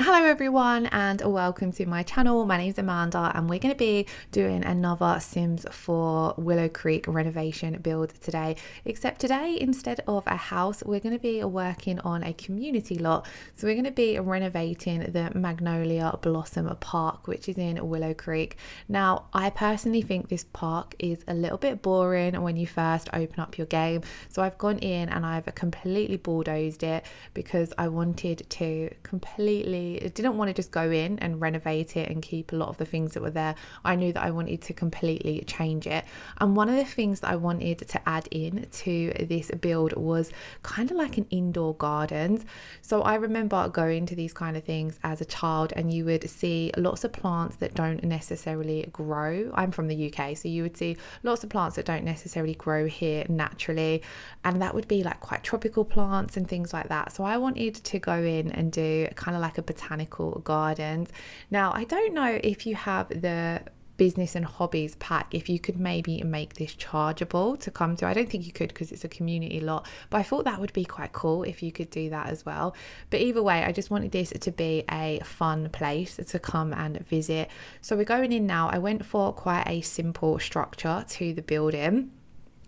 Hello everyone and welcome to my channel. My name is Amanda and we're going to be doing another Sims 4 Willow Creek renovation build today, except today instead of a house we're going to be working on a community lot. So we're going to be renovating the Magnolia Blossom Park, which is in Willow Creek. Now I personally think this park is a little bit boring when you first open up your game, so I've gone in and I've completely bulldozed it because I wanted to didn't want to just go in and renovate it and keep a lot of the things that were there. I knew that I wanted to completely change it, and one of the things that I wanted to add in to this build was kind of like an indoor gardens. So I remember going to these kind of things as a child and you would see lots of plants that don't necessarily grow. I'm from the UK, so you would see lots of plants that don't necessarily grow here naturally, and that would be like quite tropical plants and things like that. So I wanted to go in and do kind of like a botanical gardens. Now I don't know if you have the business and hobbies pack, if you could maybe make this chargeable to come to. I don't think you could because it's a community lot, but I thought that would be quite cool if you could do that as well. But either way, I just wanted this to be a fun place to come and visit. So we're going in now. I went for quite a simple structure to the building.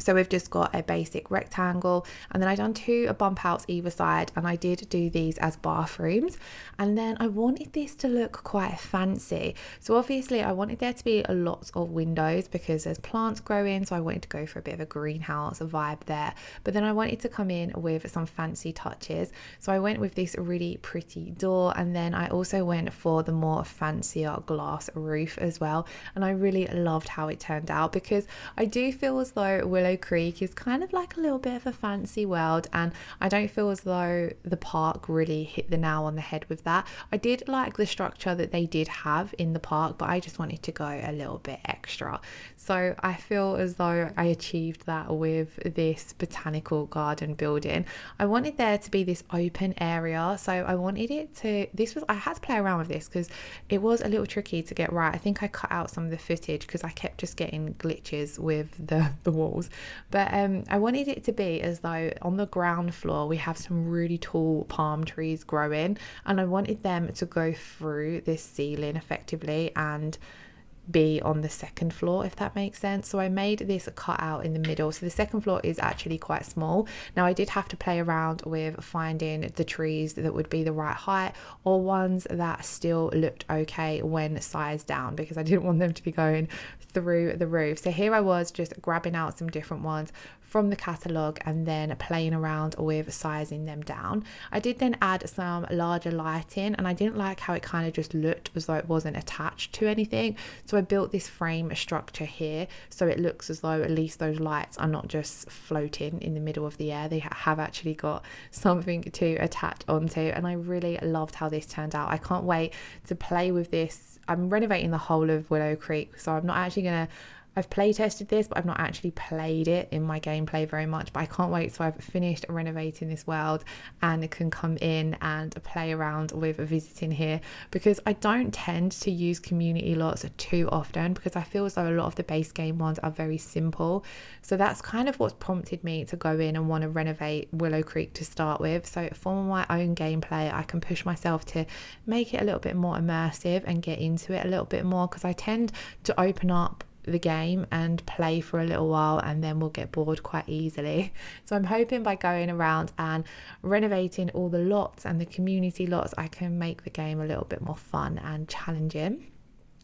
So we've just got a basic rectangle, and then I done two bump outs either side, and I did do these as bathrooms. And then I wanted this to look quite fancy. So obviously I wanted there to be a lot of windows because there's plants growing, so I wanted to go for a bit of a greenhouse vibe there. But then I wanted to come in with some fancy touches. So I went with this really pretty door, and then I also went for the more fancier glass roof as well. And I really loved how it turned out because I do feel as though Willow Creek is kind of like a little bit of a fancy world, and I don't feel as though the park really hit the nail on the head with that. I did like the structure that they did have in the park, but I just wanted to go a little bit extra. So I feel as though I achieved that with this botanical garden building. I wanted there to be this open area, so I wanted it to, I had to play around with this because it was a little tricky to get right. I think I cut out some of the footage because I kept just getting glitches with the walls. But I wanted it to be as though on the ground floor we have some really tall palm trees growing, and I wanted them to go through this ceiling effectively and be on the second floor, if that makes sense. So I made this cutout in the middle, so the second floor is actually quite small. Now I did have to play around with finding the trees that would be the right height or ones that still looked okay when sized down, because I didn't want them to be going through the roof. So here I was just grabbing out some different ones from the catalogue and then playing around with sizing them down. I did then add some larger lighting, and I didn't like how it kind of just looked as though it wasn't attached to anything. So I built this frame structure here so it looks as though at least those lights are not just floating in the middle of the air. They have actually got something to attach onto, and I really loved how this turned out. I can't wait to play with this. I'm renovating the whole of Willow Creek, so I'm not actually gonna, I've play tested this, but I've not actually played it in my gameplay very much, but I can't wait. So I've finished renovating this world and can come in and play around with visiting here, because I don't tend to use community lots too often because I feel as though a lot of the base game ones are very simple. So that's kind of what's prompted me to go in and want to renovate Willow Creek to start with. So for my own gameplay, I can push myself to make it a little bit more immersive and get into it a little bit more, because I tend to open up the game and play for a little while and then we'll get bored quite easily. So I'm hoping by going around and renovating all the lots and the community lots, I can make the game a little bit more fun and challenging.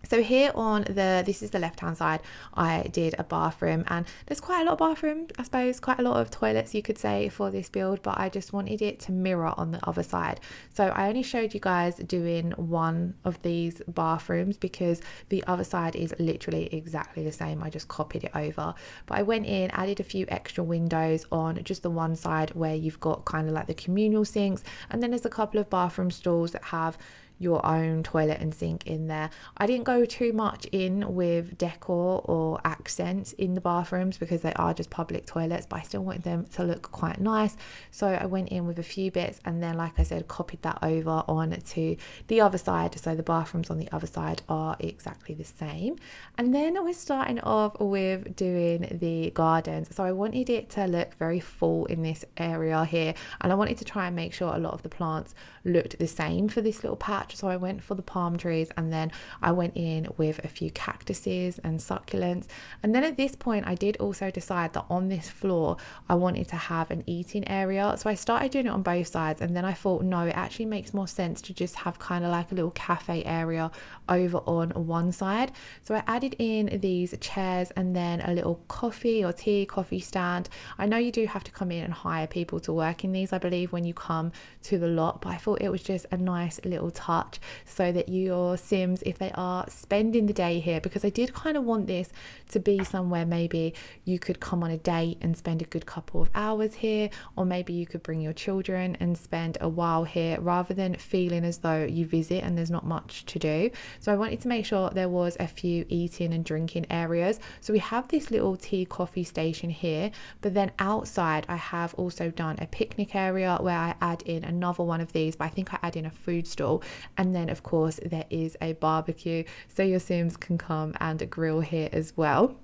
So here on this is the left hand side, I did a bathroom, and there's quite a lot of bathrooms, I suppose, quite a lot of toilets you could say for this build, but I just wanted it to mirror on the other side. So I only showed you guys doing one of these bathrooms because the other side is literally exactly the same. I just copied it over, but I went in, added a few extra windows on just the one side where you've got kind of like the communal sinks, and then there's a couple of bathroom stalls that have your own toilet and sink in there. I didn't go too much in with decor or accents in the bathrooms because they are just public toilets, but I still wanted them to look quite nice. So I went in with a few bits and then, like I said, copied that over on to the other side. So the bathrooms on the other side are exactly the same. And then we're starting off with doing the gardens. So I wanted it to look very full in this area here, and I wanted to try and make sure a lot of the plants looked the same for this little patch. patch, so I went for the palm trees, and then I went in with a few cactuses and succulents. And then at this point I did also decide that on this floor I wanted to have an eating area, so I started doing it on both sides, and then I thought no, it actually makes more sense to just have kind of like a little cafe area over on one side. So I added in these chairs and then a little coffee or tea coffee stand. I know you do have to come in and hire people to work in these, I believe, when you come to the lot, but I thought it was just a nice little touch so that your Sims, if they are spending the day here, because I did kind of want this to be somewhere maybe you could come on a date and spend a good couple of hours here, or maybe you could bring your children and spend a while here rather than feeling as though you visit and there's not much to do. So I wanted to make sure there was a few eating and drinking areas. So we have this little tea coffee station here, but then outside I have also done a picnic area where I add in another one of these, but I think I add in a food stall, and then of course there is a barbecue so your Sims can come and grill here as well.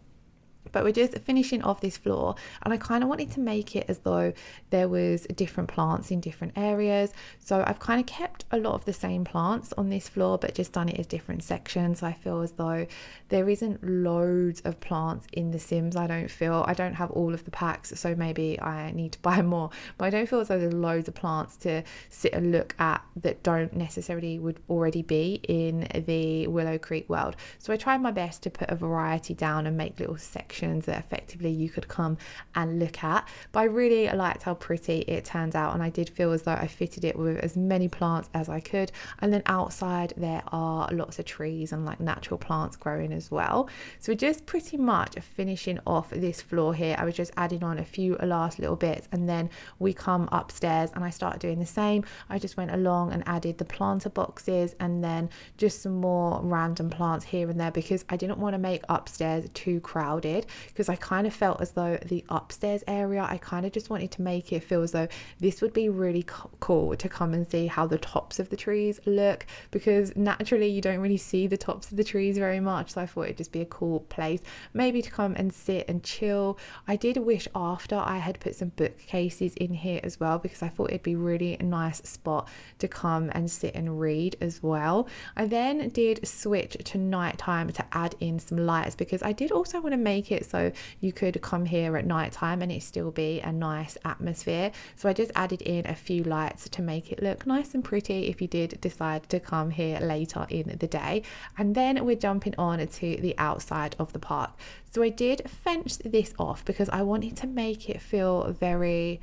But we're just finishing off this floor, and I kind of wanted to make it as though there was different plants in different areas. So I've kind of kept a lot of the same plants on this floor, but just done it as different sections. So I feel as though there isn't loads of plants in The Sims. I don't have all of the packs, so maybe I need to buy more, but I don't feel as though there's loads of plants to sit and look at that don't necessarily would already be in the Willow Creek world. So I tried my best to put a variety down and make little sections that effectively you could come and look at. But I really liked how pretty it turned out, and I did feel as though I fitted it with as many plants as I could. And then outside there are lots of trees and like natural plants growing as well. So we're just pretty much finishing off this floor here. I was just adding on a few last little bits, and then we come upstairs and I started doing the same. I just went along and added the planter boxes and then just some more random plants here and there, because I didn't want to make upstairs too crowded, because I kind of felt as though the upstairs area, I kind of just wanted to make it feel as though this would be really cool to come and see how the tops of the trees look, because naturally you don't really see the tops of the trees very much. So I thought it'd just be a cool place maybe to come and sit and chill. I did wish after I had put some bookcases in here as well, because I thought it'd be really a nice spot to come and sit and read as well. I then did switch to nighttime to add in some lights, because I did also want to make it so you could come here at nighttime and it still be a nice atmosphere. So I just added in a few lights to make it look nice and pretty if you did decide to come here later in the day. And then we're jumping on to the outside of the park. So I did fence this off because I wanted to make it feel very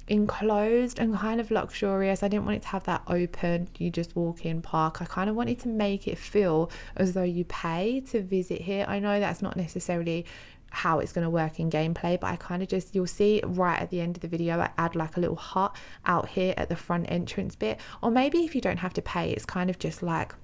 enclosed and kind of luxurious. I didn't want it to have that open, you just walk in park. I kind of wanted to make it feel as though you pay to visit here. I know that's not necessarily how it's going to work in gameplay, but I kind of just, you'll see right at the end of the video, I add like a little hut out here at the front entrance bit. Or maybe if you don't have to pay, it's kind of just like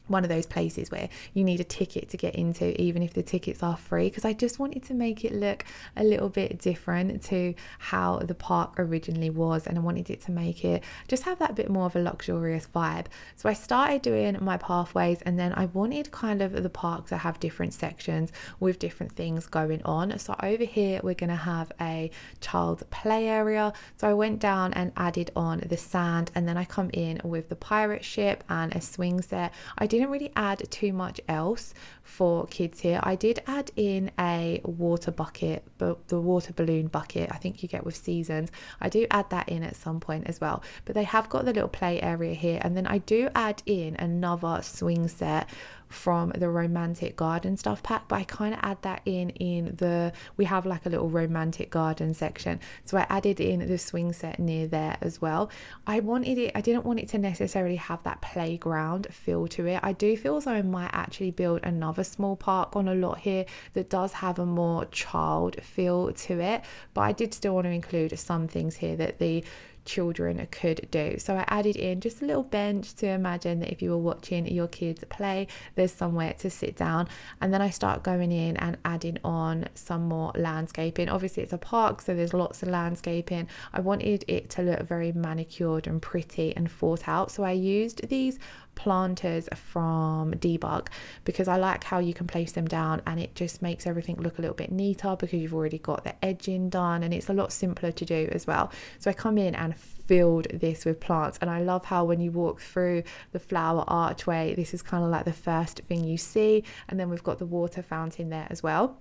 one of those places where you need a ticket to get into, even if the tickets are free, because I just wanted to make it look a little bit different to how the park originally was, and I wanted it to make it just have that bit more of a luxurious vibe. So I started doing my pathways, and then I wanted kind of the park to have different sections with different things going on. So over here we're going to have a child's play area, so I went down and added on the sand, and then I come in with the pirate ship and a swing set. I didn't really add too much else for kids here. I did add in a water bucket, but the water balloon bucket I think you get with seasons, I do add that in at some point as well. But they have got the little play area here, and then I do add in another swing set from the Romantic Garden stuff pack, but I kind of add that in the, we have like a little romantic garden section, so I added in the swing set near there as well. I didn't want it to necessarily have that playground feel to it. I do feel as though I might actually build another small park on a lot here that does have a more child feel to it, but I did still want to include some things here that the children could do. So I added in just a little bench to imagine that if you were watching your kids play, there's somewhere to sit down. And then I start going in and adding on some more landscaping. Obviously it's a park, so there's lots of landscaping. I wanted it to look very manicured and pretty and thought out, so I used these planters from Debug because I like how you can place them down and it just makes everything look a little bit neater because you've already got the edging done, and it's a lot simpler to do as well. So I come in and and filled this with plants. And I love how when you walk through the flower archway, this is kind of like the first thing you see, and then we've got the water fountain there as well.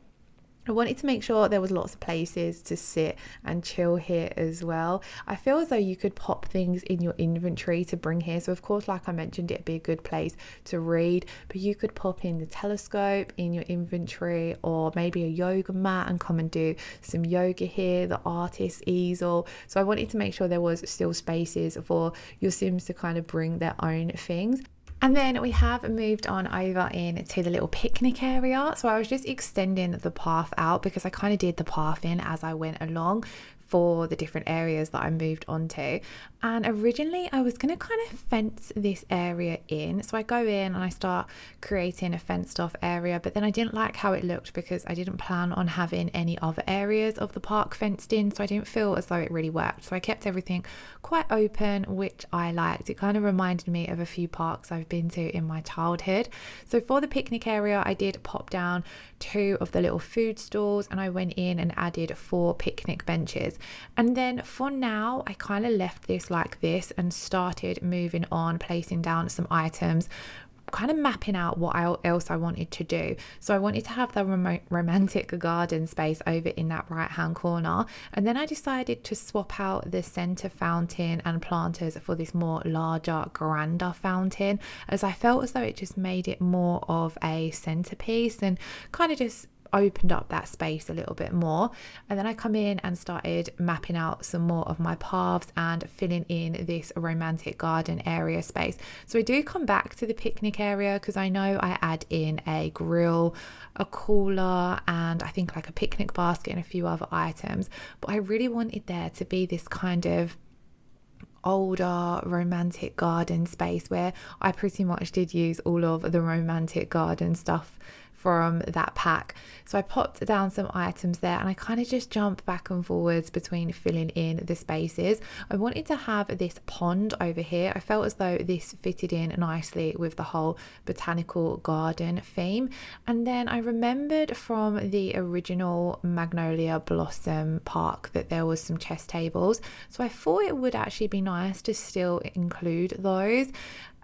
I wanted to make sure there was lots of places to sit and chill here as well. I feel as though you could pop things in your inventory to bring here. So of course, like I mentioned, it'd be a good place to read, but you could pop in the telescope in your inventory, or maybe a yoga mat and come and do some yoga here, the artist's easel. So I wanted to make sure there was still spaces for your Sims to kind of bring their own things. And then we have moved on over into the little picnic area. So I was just extending the path out because I kind of did the path in as I went along for the different areas that I moved on to. And originally I was going to kind of fence this area in. So I go in and I start creating a fenced off area, but then I didn't like how it looked because I didn't plan on having any other areas of the park fenced in. So I didn't feel as though it really worked. So I kept everything quite open, which I liked. It kind of reminded me of a few parks I've been to in my childhood. So for the picnic area, I did pop down 2 of the little food stalls, and I went in and added 4 picnic benches. And then for now, I kind of left this like this and started moving on, placing down some items, kind of mapping out what else I wanted to do. So I wanted to have the romantic garden space over in that right hand corner, and then I decided to swap out the center fountain and planters for this more larger, grander fountain, as I felt as though it just made it more of a centerpiece and kind of just opened up that space a little bit more. And then I come in and started mapping out some more of my paths and filling in this romantic garden area space. So I do come back to the picnic area because I know I add in a grill, a cooler, and I think like a picnic basket and a few other items, but I really wanted there to be this kind of older romantic garden space where I pretty much did use all of the romantic garden stuff from that pack. So I popped down some items there, and I kind of just jumped back and forwards between filling in the spaces. I wanted to have this pond over here. I felt as though this fitted in nicely with the whole botanical garden theme. And then I remembered from the original Magnolia Blossom Park that there was some chess tables. So I thought it would actually be nice to still include those.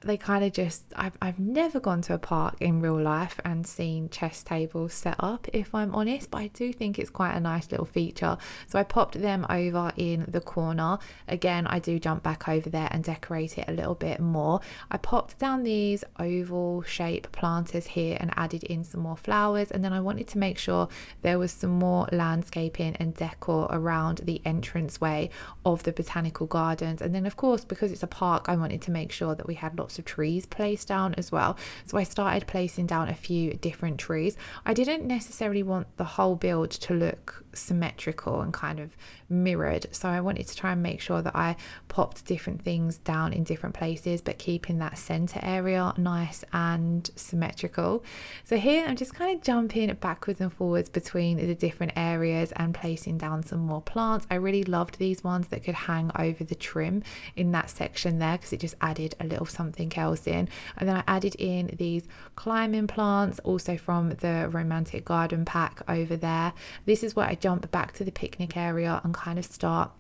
They kind of just, I've never gone to a park in real life and seen chess tables set up, if I'm honest, but I do think it's quite a nice little feature. So I popped them over in the corner. Again, I do jump back over there and decorate it a little bit more. I popped down these oval shape planters here and added in some more flowers, and then I wanted to make sure there was some more landscaping and decor around the entranceway of the Botanical Gardens. And then of course, because it's a park, I wanted to make sure that we had lots of trees placed down as well. So I started placing down a few different trees. I didn't necessarily want the whole build to look symmetrical and kind of mirrored, so I wanted to try and make sure that I popped different things down in different places, but keeping that center area nice and symmetrical. So here I'm just kind of jumping backwards and forwards between the different areas and placing down some more plants. I really loved these ones that could hang over the trim in that section there because it just added a little something else in. And then I added in these climbing plants also from the romantic garden pack over there. This is where I jump back to the picnic area and kind of start,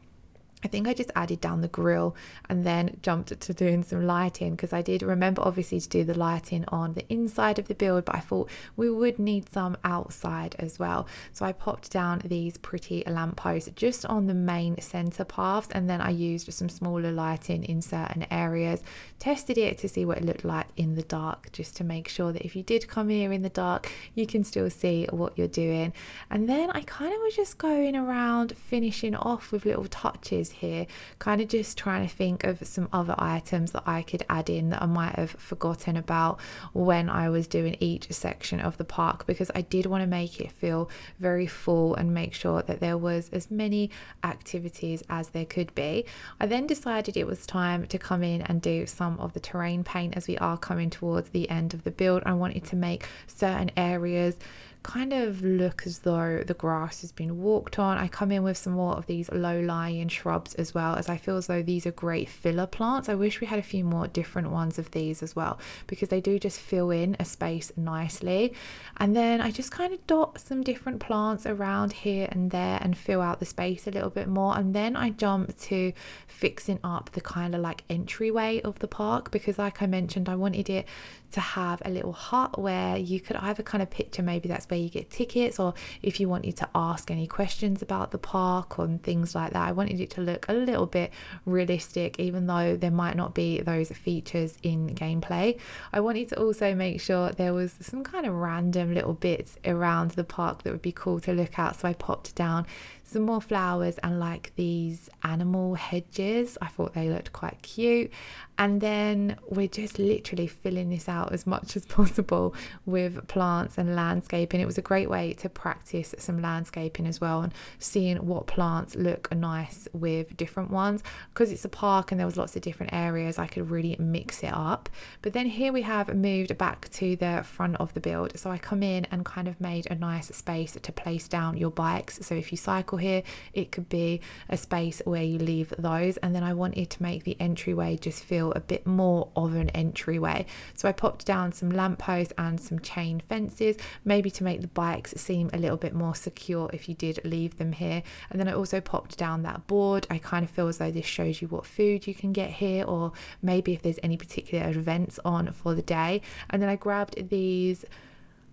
I think I just added down the grill and then jumped to doing some lighting, because I did remember obviously to do the lighting on the inside of the build, but I thought we would need some outside as well. So I popped down these pretty lampposts just on the main center paths, and then I used some smaller lighting in certain areas, tested it to see what it looked like in the dark, just to make sure that if you did come here in the dark, you can still see what you're doing. And then I kind of was just going around finishing off with little touches here, kind of just trying to think of some other items that I could add in that I might have forgotten about when I was doing each section of the park, because I did want to make it feel very full and make sure that there was as many activities as there could be. I then decided it was time to come in and do some of the terrain paint as we are coming towards the end of the build. I wanted to make certain areas kind of look as though the grass has been walked on. I come in with some more of these low-lying shrubs as well, as I feel as though these are great filler plants. I wish we had a few more different ones of these as well, because they do just fill in a space nicely. And then I just kind of dot some different plants around here and there and fill out the space a little bit more. And then I jump to fixing up the kind of like entryway of the park, because like I mentioned, I wanted it to have a little hut where you could either kind of picture maybe that's where you get tickets, or if you wanted to ask any questions about the park or things like that. I wanted it to look a little bit realistic, even though there might not be those features in gameplay. I wanted to also make sure there was some kind of random little bits around the park that would be cool to look at, so I popped down some more flowers and like these animal hedges. I thought they looked quite cute. And then we're just literally filling this out as much as possible with plants and landscaping. It was a great way to practice some landscaping as well, and seeing what plants look nice with different ones. Because it's a park and there was lots of different areas, I could really mix it up. But then here we have moved back to the front of the build. So I come in and kind of made a nice space to place down your bikes. So if you cycle here, it could be a space where you leave those. And then I wanted to make the entryway just feel a bit more of an entryway, so I popped down some lampposts and some chain fences, maybe to make the bikes seem a little bit more secure if you did leave them here. And then I also popped down that board. I kind of feel as though this shows you what food you can get here, or maybe if there's any particular events on for the day. And then I grabbed these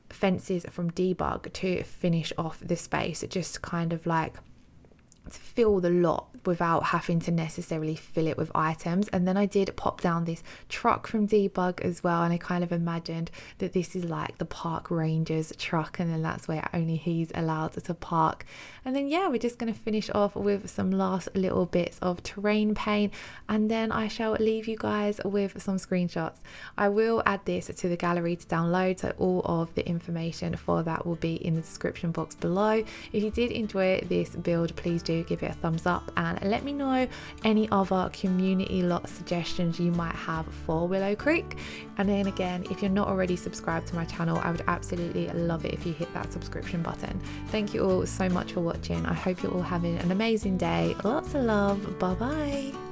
fences from Debug to finish off the space, just kind of like to fill the lot without having to necessarily fill it with items. And then I did pop down this truck from Debug as well, and I kind of imagined that this is like the park ranger's truck, and then that's where only he's allowed to park. And then yeah, we're just going to finish off with some last little bits of terrain paint, and then I shall leave you guys with some screenshots. I will add this to the gallery to download, so all of the information for that will be in the description box below. If you did enjoy this build, please do give it a thumbs up, and let me know any other community lot suggestions you might have for Willow Creek. And then again, if you're not already subscribed to my channel, I would absolutely love it if you hit that subscription button. Thank you all so much for watching. I hope you're all having an amazing day. Lots of love. Bye bye.